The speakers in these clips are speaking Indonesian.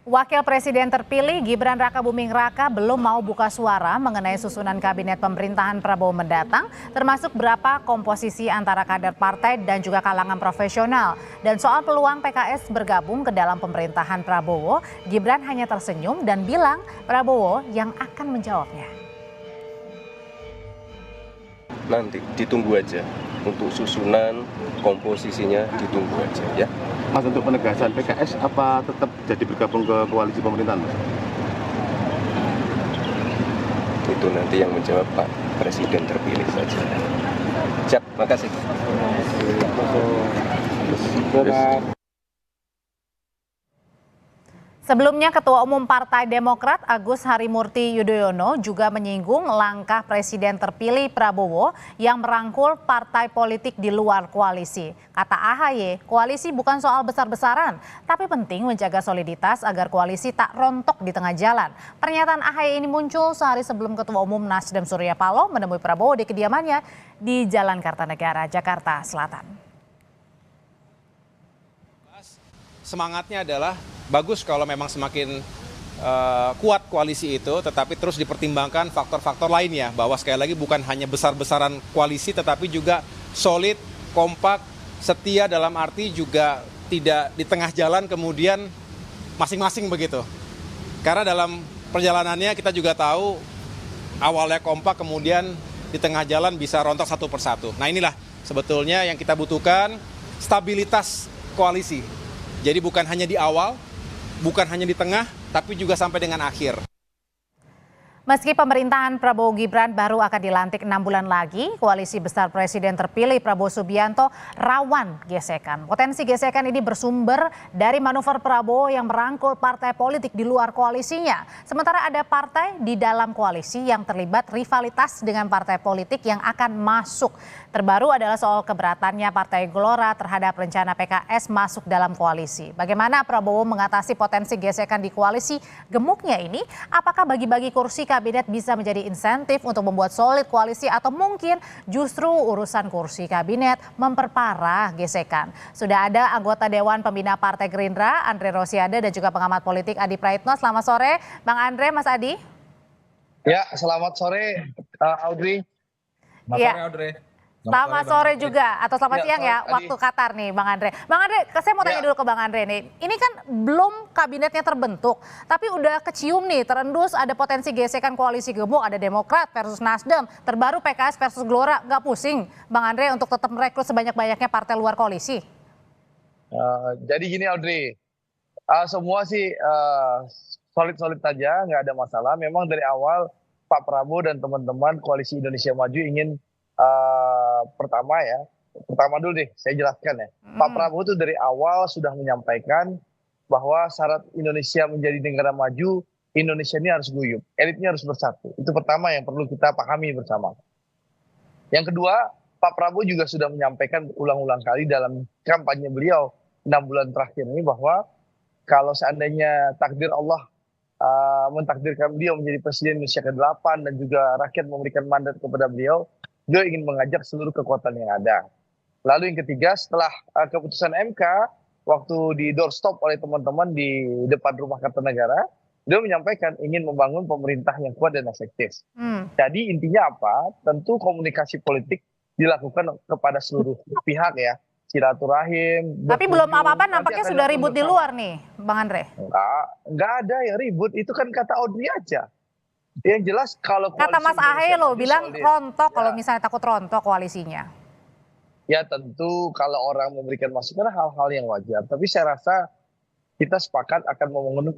Wakil Presiden terpilih Gibran Rakabuming Raka belum mau buka suara mengenai susunan kabinet pemerintahan Prabowo mendatang, termasuk berapa komposisi antara kader partai dan juga kalangan profesional. Dan soal peluang PKS bergabung ke dalam pemerintahan Prabowo, Gibran hanya tersenyum dan bilang Prabowo yang akan menjawabnya. Nanti ditunggu aja untuk susunan komposisinya, ditunggu aja ya. Mas, untuk penegasan PKS apa tetap jadi bergabung ke koalisi pemerintahan, Mas? Itu nanti yang menjawab Pak Presiden terpilih saja. Siap, makasih. Sebelumnya Ketua Umum Partai Demokrat Agus Harimurti Yudhoyono juga menyinggung langkah Presiden terpilih Prabowo yang merangkul partai politik di luar koalisi. Kata AHY, koalisi bukan soal besar-besaran, tapi penting menjaga soliditas agar koalisi tak rontok di tengah jalan. Pernyataan AHY ini muncul sehari sebelum Ketua Umum Nasdem Surya Paloh menemui Prabowo di kediamannya di Jalan Kartanegara, Jakarta Selatan. Semangatnya adalah bagus kalau memang semakin kuat koalisi itu, tetapi terus dipertimbangkan faktor-faktor lainnya, bahwa sekali lagi bukan hanya besar-besaran koalisi tetapi juga solid, kompak, setia, dalam arti juga tidak di tengah jalan kemudian masing-masing begitu. Karena dalam perjalanannya kita juga tahu awalnya kompak kemudian di tengah jalan bisa rontok satu persatu. Nah, inilah sebetulnya yang kita butuhkan, stabilitas koalisi. Jadi bukan hanya di awal, bukan hanya di tengah, tapi juga sampai dengan akhir. Meski pemerintahan Prabowo Gibran baru akan dilantik 6 bulan lagi, koalisi besar Presiden terpilih Prabowo Subianto rawan gesekan. Potensi gesekan ini bersumber dari manuver Prabowo yang merangkul partai politik di luar koalisinya. Sementara ada partai di dalam koalisi yang terlibat rivalitas dengan partai politik yang akan masuk. Terbaru adalah soal keberatannya Partai Gelora terhadap rencana PKS masuk dalam koalisi. Bagaimana Prabowo mengatasi potensi gesekan di koalisi gemuknya ini? Apakah bagi-bagi kursi kabinet bisa menjadi insentif untuk membuat solid koalisi atau mungkin justru urusan kursi kabinet memperparah gesekan? Sudah ada anggota Dewan Pembina Partai Gerindra, Andre Rosiade, dan juga pengamat politik Adi Praitno. Selamat sore, Bang Andre, Mas Adi. Ya, selamat sore, Audrey. Selamat sore, Audrey. Selamat sore juga, atau selamat siang ya, waktu Qatar nih Bang Andre. Bang Andre, saya mau tanya dulu ke Bang Andre nih. Ini kan belum kabinetnya terbentuk, tapi udah kecium nih, terendus ada potensi gesekan koalisi gemuk, ada Demokrat versus Nasdem, terbaru PKS versus Gelora. Nggak pusing Bang Andre untuk tetap merekrut sebanyak-banyaknya partai luar koalisi? Jadi gini Audrey, semua sih solid-solid saja, nggak ada masalah. Memang dari awal Pak Prabowo dan teman-teman Koalisi Indonesia Maju ingin pertama dulu deh saya jelaskan ya. Pak Prabowo itu dari awal sudah menyampaikan bahwa syarat Indonesia menjadi negara maju, Indonesia ini harus guyup, elitnya harus bersatu. Itu pertama yang perlu kita pahami bersama. Yang kedua, Pak Prabowo juga sudah menyampaikan ulang-ulang kali dalam kampanye beliau 6 bulan terakhir ini bahwa kalau seandainya takdir Allah mentakdirkan beliau menjadi Presiden Indonesia ke-8 dan juga rakyat memberikan mandat kepada beliau ingin mengajak seluruh kekuatan yang ada. Lalu yang ketiga, setelah keputusan MK, waktu di doorstop oleh teman-teman di depan rumah Kartanegara, beliau menyampaikan ingin membangun pemerintah yang kuat dan efektif. Jadi intinya apa? Tentu komunikasi politik dilakukan kepada seluruh pihak ya. Silaturahim. Tapi belum apa-apa, nampaknya sudah ribut di luar nih, Bang Andre. Enggak ada yang ribut, itu kan kata Audrey aja. Yang jelas kalau kata Mas AHY loh bilang rontok ya. Kalau misalnya takut rontok koalisinya. Ya tentu kalau orang memberikan masukan hal-hal yang wajar. Tapi saya rasa kita sepakat akan membangun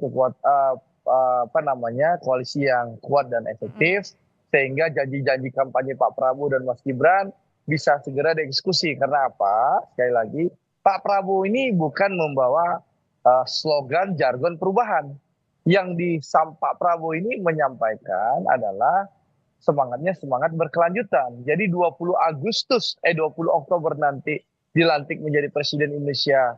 koalisi yang kuat dan efektif. Sehingga janji-janji kampanye Pak Prabowo dan Mas Gibran bisa segera dieksekusi. Karena apa? Sekali lagi Pak Prabowo ini bukan membawa slogan jargon perubahan. Yang di Pak Prabowo ini menyampaikan adalah semangatnya semangat berkelanjutan. Jadi 20 Oktober nanti dilantik menjadi Presiden Indonesia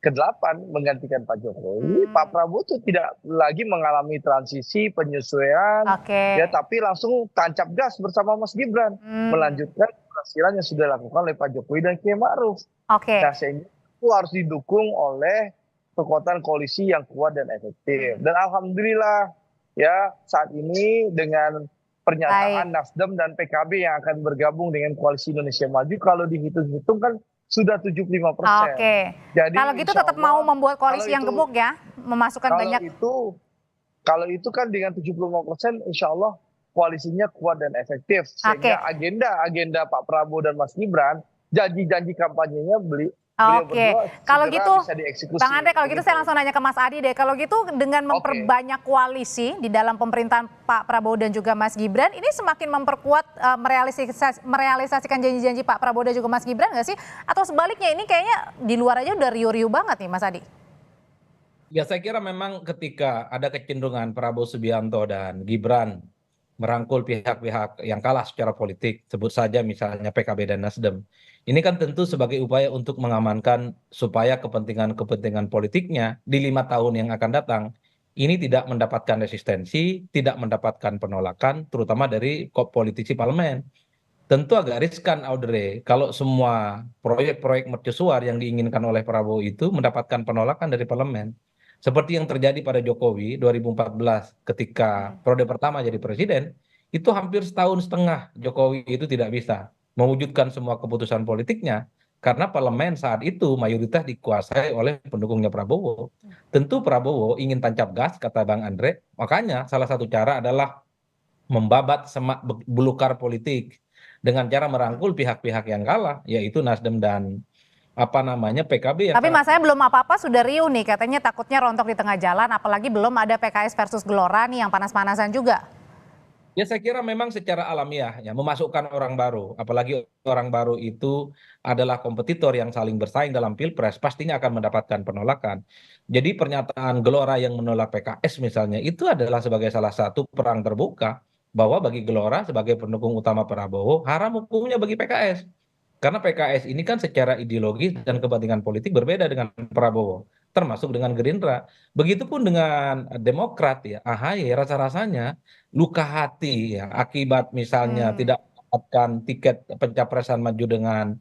ke-8 menggantikan Pak Jokowi. Pak Prabowo itu tidak lagi mengalami transisi penyesuaian, ya, tapi langsung tancap gas bersama Mas Gibran melanjutkan keberhasilan yang sudah dilakukan oleh Pak Jokowi dan Kiai Ma'ruf. Nah, sehingga itu harus didukung oleh kekuatan koalisi yang kuat dan efektif. Dan alhamdulillah ya saat ini dengan pernyataan Nasdem dan PKB yang akan bergabung dengan koalisi Indonesia Maju, kalau dihitung-hitung kan sudah 75%. Oke. Jadi Kalau gitu insya tetap Allah, mau membuat koalisi kalau yang itu- gemuk ya, memasukkan banyak. Kalau itu kan dengan 75%, insya Allah koalisinya kuat dan efektif. Sehingga agenda Pak Prabowo dan Mas Gibran, janji-janji kampanyenya beliau berdua Kalau segera gitu, bisa dieksekusi. Bang Andre, kalau gitu saya langsung nanya ke Mas Adi deh. Kalau gitu dengan memperbanyak koalisi di dalam pemerintahan Pak Prabowo dan juga Mas Gibran, ini semakin memperkuat merealisasikan janji-janji Pak Prabowo dan juga Mas Gibran nggak sih? Atau sebaliknya ini kayaknya di luar aja udah riuh-riuh banget nih Mas Adi? Ya saya kira memang ketika ada kecenderungan Prabowo Subianto dan Gibran merangkul pihak-pihak yang kalah secara politik, sebut saja misalnya PKB dan Nasdem. Ini kan tentu sebagai upaya untuk mengamankan supaya kepentingan-kepentingan politiknya di 5 tahun yang akan datang ini tidak mendapatkan resistensi, tidak mendapatkan penolakan, terutama dari politisi parlemen. Tentu agak riskan, Audrey, kalau semua proyek-proyek mercusuar yang diinginkan oleh Prabowo itu mendapatkan penolakan dari parlemen. Seperti yang terjadi pada Jokowi 2014 ketika periode pertama jadi presiden, itu hampir setahun setengah Jokowi itu tidak bisa mewujudkan semua keputusan politiknya karena parlemen saat itu mayoritas dikuasai oleh pendukungnya Prabowo. Tentu Prabowo ingin tancap gas, kata Bang Andre, makanya salah satu cara adalah membabat semak belukar politik dengan cara merangkul pihak-pihak yang kalah, yaitu Nasdem dan PKB. Tapi Mas saya belum apa-apa sudah riuh nih, katanya takutnya rontok di tengah jalan, apalagi belum ada PKS versus Gelora nih yang panas-panasan juga. Ya saya kira memang secara alamiah ya memasukkan orang baru, apalagi orang baru itu adalah kompetitor yang saling bersaing dalam pilpres, pastinya akan mendapatkan penolakan. Jadi pernyataan Gelora yang menolak PKS misalnya itu adalah sebagai salah satu perang terbuka bahwa bagi Gelora sebagai pendukung utama Prabowo haram hukumnya bagi PKS. Karena PKS ini kan secara ideologis dan kepentingan politik berbeda dengan Prabowo, termasuk dengan Gerindra. Begitupun dengan Demokrat ya, AHY rasa-rasanya luka hati ya akibat misalnya tidak mendapatkan tiket pencapresan maju dengan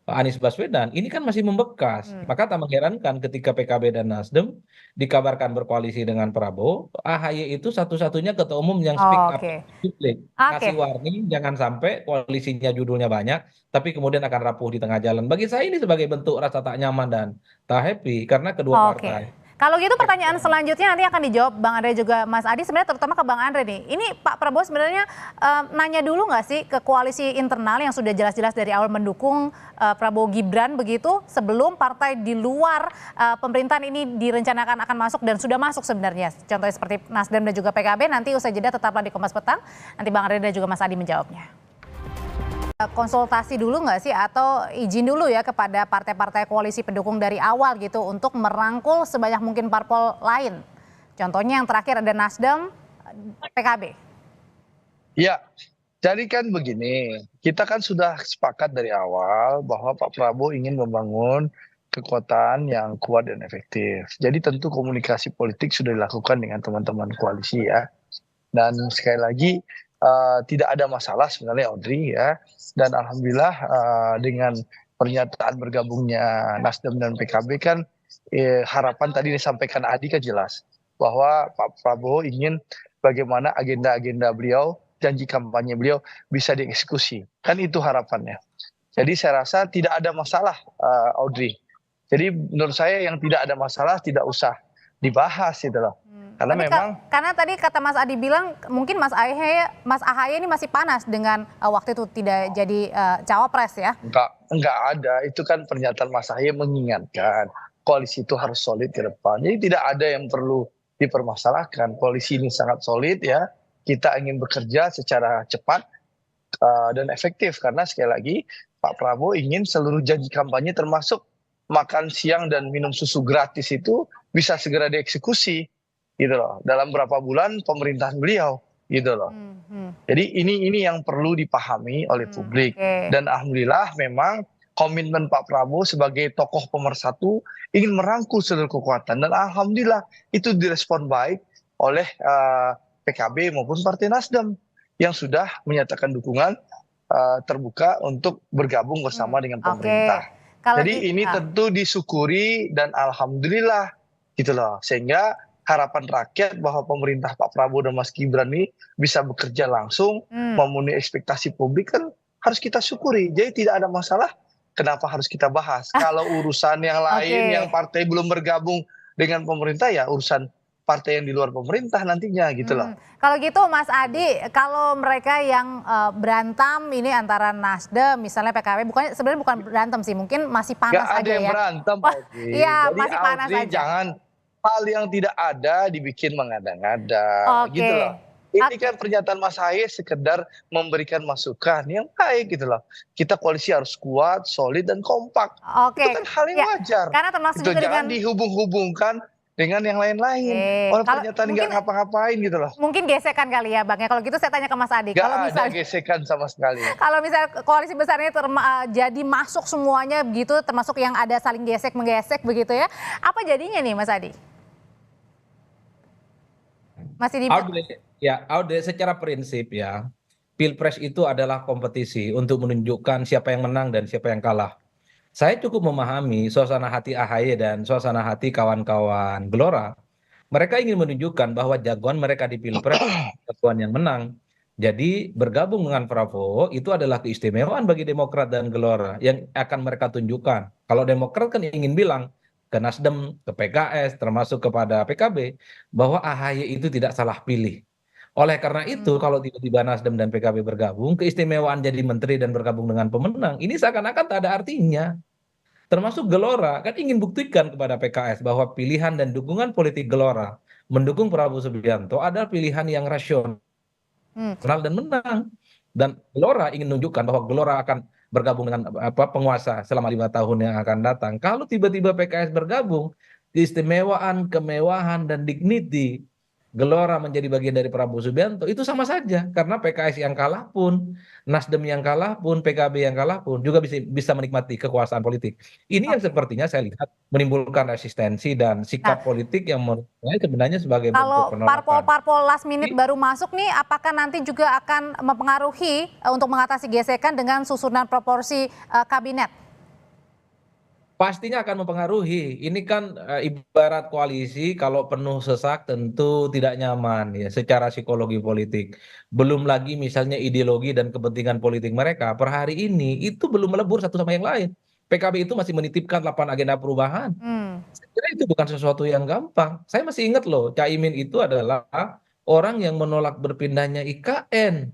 Anies Baswedan, ini kan masih membekas. Maka tak mengherankan ketika PKB dan Nasdem dikabarkan berkoalisi dengan Prabowo, AHY itu satu-satunya ketua umum yang speak up publik. Kasih warning jangan sampai koalisinya judulnya banyak, tapi kemudian akan rapuh di tengah jalan. Bagi saya ini sebagai bentuk rasa tak nyaman dan tak happy karena kedua partai. Kalau gitu pertanyaan selanjutnya nanti akan dijawab Bang Andre juga Mas Adi, sebenarnya terutama ke Bang Andre nih. Ini Pak Prabowo sebenarnya nanya dulu nggak sih ke koalisi internal yang sudah jelas-jelas dari awal mendukung Prabowo Gibran begitu sebelum partai di luar pemerintahan ini direncanakan akan masuk dan sudah masuk sebenarnya. Contohnya seperti Nasdem dan juga PKB, nanti usai jeda tetaplah di Kompas Petang. Nanti Bang Andre dan juga Mas Adi menjawabnya. Konsultasi dulu nggak sih atau izin dulu ya kepada partai-partai koalisi pendukung dari awal gitu untuk merangkul sebanyak mungkin parpol lain. Contohnya yang terakhir ada Nasdem, PKB. Ya, jadi kan begini, kita kan sudah sepakat dari awal bahwa Pak Prabowo ingin membangun kekuatan yang kuat dan efektif. Jadi tentu komunikasi politik sudah dilakukan dengan teman-teman koalisi ya. Dan sekali lagi tidak ada masalah sebenarnya Audrey ya. Dan alhamdulillah dengan pernyataan bergabungnya Nasdem dan PKB kan harapan tadi disampaikan Adi kan jelas bahwa Pak Prabowo ingin bagaimana agenda-agenda beliau, janji kampanye beliau bisa dieksekusi. Kan itu harapannya. Jadi saya rasa tidak ada masalah Audrey. Jadi menurut saya yang tidak ada masalah tidak usah dibahas gitu loh. Karena karena tadi kata Mas Adi bilang mungkin Mas AHY ini masih panas dengan waktu itu tidak jadi cawapres ya? Enggak ada, itu kan pernyataan Mas AHY mengingatkan koalisi itu harus solid ke depan. Jadi tidak ada yang perlu dipermasalahkan. Koalisi ini sangat solid ya. Kita ingin bekerja secara cepat dan efektif karena sekali lagi Pak Prabowo ingin seluruh janji kampanye termasuk makan siang dan minum susu gratis itu bisa segera dieksekusi. Gitu loh, dalam berapa bulan pemerintahan beliau gitu loh. Jadi ini yang perlu dipahami oleh publik. Dan alhamdulillah memang komitmen Pak Prabowo sebagai tokoh pemersatu ingin merangkul seluruh kekuatan dan alhamdulillah itu direspon baik oleh PKB maupun Partai Nasdem yang sudah menyatakan dukungan terbuka untuk bergabung bersama dengan pemerintah. Jadi ini tentu disyukuri dan alhamdulillah gitu loh. Sehingga harapan rakyat bahwa pemerintah Pak Prabowo dan Mas Gibran ini bisa bekerja langsung, memenuhi ekspektasi publik kan harus kita syukuri. Jadi tidak ada masalah, kenapa harus kita bahas. Kalau urusan yang lain, Oke. yang partai belum bergabung dengan pemerintah, ya urusan partai yang di luar pemerintah nantinya gitu loh. Kalau gitu Mas Adi, kalau mereka yang berantem ini antara Nasdem, misalnya PKB, sebenarnya bukan berantem sih, mungkin masih panas Gak ada aja yang ya. berantem, Wah, Audrey. iya, Jadi masih panas Audrey aja. jangan hal yang tidak ada dibikin mengada-ngada, Oke. gitu loh. Ini kan pernyataan Mas Haye sekedar memberikan masukan yang baik gitu loh. Kita koalisi harus kuat, solid dan kompak. Oke. Itu kan hal yang Ya, wajar. karena termasuk Itu juga jangan dengan dihubung-hubungkan dengan yang lain-lain. Oke. Orang Kalau pernyataan nggak mungkin ngapa-ngapain gitu loh. mungkin gesekan kali ya Bang ya. Kalau gitu saya tanya ke Mas Adi. Nggak Kalau ada misalnya gesekan sama sekali. kalau misalnya koalisi besarnya jadi masuk semuanya begitu, termasuk yang ada saling gesek menggesek begitu ya. Apa jadinya nih Mas Adi? Masih di Audrey, secara prinsip ya, Pilpres itu adalah kompetisi untuk menunjukkan siapa yang menang dan siapa yang kalah. Saya cukup memahami suasana hati AHY dan suasana hati kawan-kawan Gelora. Mereka ingin menunjukkan bahwa jagoan mereka di Pilpres jagoan yang menang. Jadi bergabung dengan Prabowo itu adalah keistimewaan bagi Demokrat dan Gelora yang akan mereka tunjukkan. Kalau Demokrat kan ingin bilang ke Nasdem, ke PKS, termasuk kepada PKB, bahwa AHY itu tidak salah pilih. Oleh karena itu, kalau tiba-tiba Nasdem dan PKB bergabung, keistimewaan jadi menteri dan bergabung dengan pemenang, ini seakan-akan tak ada artinya. Termasuk Gelora kan ingin buktikan kepada PKS bahwa pilihan dan dukungan politik Gelora mendukung Prabowo Subianto adalah pilihan yang rasional Hmm. dan menang. Dan Gelora ingin menunjukkan bahwa Gelora akan bergabung dengan penguasa selama 5 tahun yang akan datang. Kalau tiba-tiba PKS bergabung, keistimewaan, kemewahan, dan dignity Gelora menjadi bagian dari Prabowo Subianto itu sama saja karena PKS yang kalah pun, Nasdem yang kalah pun, PKB yang kalah pun juga bisa menikmati kekuasaan politik. Ini yang sepertinya saya lihat menimbulkan resistensi dan sikap politik yang menurut saya sebenarnya sebagai bentuk Kalau penolakan. parpol-parpol last minute baru masuk nih, apakah nanti juga akan mempengaruhi untuk mengatasi gesekan dengan susunan proporsi kabinet? Pastinya akan mempengaruhi. Ini kan ibarat koalisi kalau penuh sesak tentu tidak nyaman ya secara psikologi politik. Belum lagi misalnya ideologi dan kepentingan politik mereka per hari ini itu belum melebur satu sama yang lain. PKB itu masih menitipkan 8 agenda perubahan. Saya kira itu bukan sesuatu yang gampang. Saya masih ingat loh, Caimin itu adalah orang yang menolak berpindahnya IKN.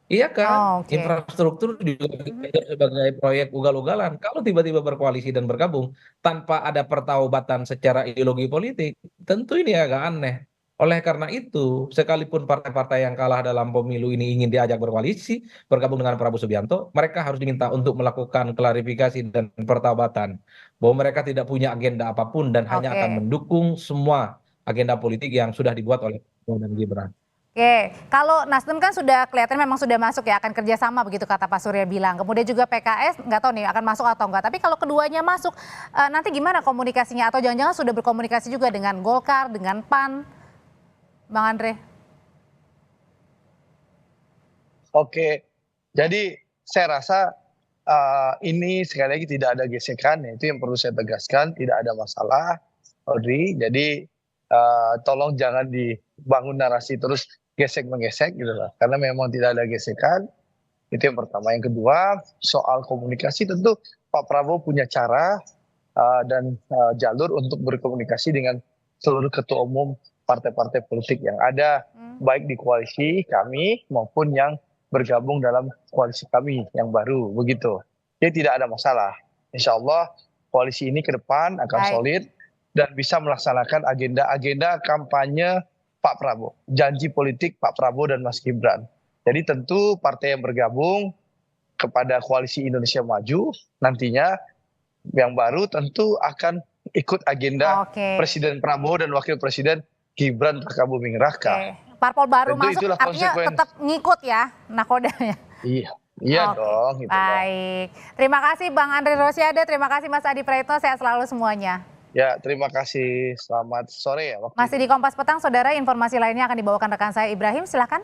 Iya kan, Oke. infrastruktur juga dianggap sebagai proyek ugal-ugalan. Kalau tiba-tiba berkoalisi dan bergabung tanpa ada pertaubatan secara ideologi politik, tentu ini agak aneh. Oleh karena itu, sekalipun partai-partai yang kalah dalam pemilu ini ingin diajak berkoalisi, bergabung dengan Prabowo Subianto, mereka harus diminta untuk melakukan klarifikasi dan pertaubatan bahwa mereka tidak punya agenda apapun dan hanya Oke. akan mendukung semua agenda politik yang sudah dibuat oleh Prabowo dan Gibran. Oke, kalau Nasdem kan sudah kelihatan memang sudah masuk ya, akan kerjasama begitu kata Pak Surya bilang. Kemudian juga PKS nggak tahu nih akan masuk atau enggak. Tapi kalau keduanya masuk, nanti gimana komunikasinya? Atau jangan-jangan sudah berkomunikasi juga dengan Golkar, dengan PAN, Bang Andre? Oke, jadi saya rasa ini sekali lagi tidak ada gesekan, itu yang perlu saya tegaskan, tidak ada masalah, Audrey. Jadi tolong jangan dibangun narasi terus gesek menggesek gitu lah, karena memang tidak ada gesekan. Itu yang pertama. Yang kedua, soal komunikasi tentu Pak Prabowo punya cara dan jalur untuk berkomunikasi dengan seluruh ketua umum partai-partai politik yang ada, baik di koalisi kami maupun yang bergabung dalam koalisi kami yang baru, begitu. Jadi tidak ada masalah. Insya Allah koalisi ini ke depan akan solid dan bisa melaksanakan agenda-agenda kampanye Pak Prabowo, janji politik Pak Prabowo dan Mas Gibran. Jadi tentu partai yang bergabung kepada koalisi Indonesia Maju nantinya yang baru tentu akan ikut agenda Presiden Prabowo dan Wakil Presiden Gibran Rakabuming Raka. Parpol baru Tentu masuk itulah artinya tetap ngikut ya nakodanya. Iya dong. Gitu baik, terima kasih Bang Andre Rosiade, terima kasih Mas Adi Praetno, sehat selalu semuanya. Ya, terima kasih. Selamat sore ya. Masih di Kompas Petang, saudara, informasi lainnya akan dibawakan rekan saya Ibrahim, silakan.